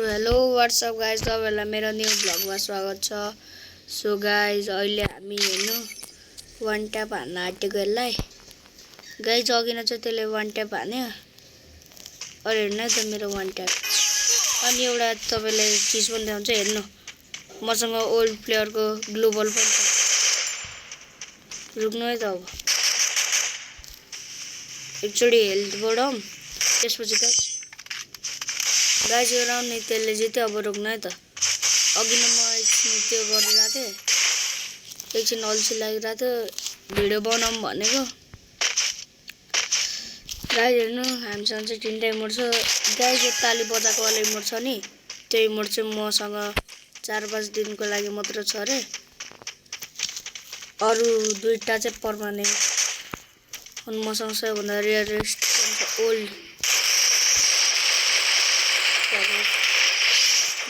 Hello what's up guys, तपाईहरुलाई मेरो new ब्लगमा स्वागत छ। सो गाइज अहिले हामी हेर्नु वान ट्याप हान्न आँटेको यसलाई। गाइज अघि नै चाहिँ त्यसले वान ट्याप हान्यो। अरे हेर्नु त मेरो वान ट्याप। अनि एउटा तपाईले चीज पनि देखाउँछ हेर्नु। मसँग ओल्ड प्लेयरको ग्लोबल पनि छ। रुक्नु है त अब। एकचोटी हेल्थ बढाउँ त्यसपछि गाइज यो राउन्ड नि त्यसले जित्यो। अब रोक्नु है त। अघि नै म एकछिन त्यो गरिरहेको थिएँ, एकछिन अल्छी लागिरहेको थियो, भिडियो बनाऊँ भनेको। गाइज हेर्नु हामीसँग चाहिँ 3टा इमोट छ। गाइज यो ताली बजाएको वाला इमोट छ नि, त्यो इमोट चाहिँ मसँग 4-5 दिनको लागि मात्र छ रे। अरु 2टा चाहिँ पर्मानेन्ट। अनि मसँग सबैभन्दा rarest old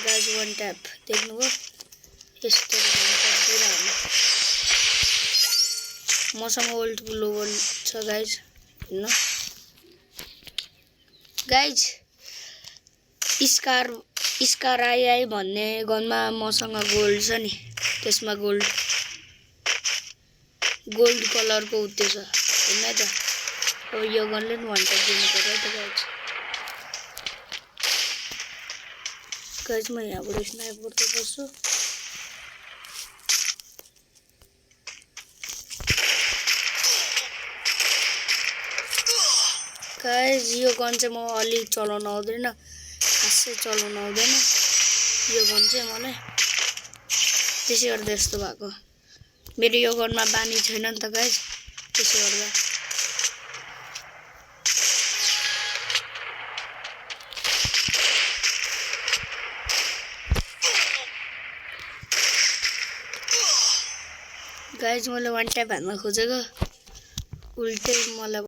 guys one tap देख्नुभयो। यस्तो मसँग ओल्ड ग्लोबल छ गाइज। हेर्नु गाइज स्कार आई भन्ने गनमा मसँग गोल्ड छ नि, त्यसमा गोल्ड कलरको उत्यो छ। हेर्नु है त। अब यो गनले नि वान ट्याप दिनु पर्यो त गाइज। गाइज म यहाँबाट स्नाइप गर्दै बस्छु। गाइज यो गन चाहिँ म अलि चलाउन आउँदैन, खासै चलाउन आउँदैन यो गन चाहिँ मलाई। त्यसै गर्दा यस्तो भएको। मेरो यो गनमा बानी छैन नि त गाइज, त्यसै गर्दा। गाइज मैले वान ट्याप हान्न खोजेको, उल्टै मलाई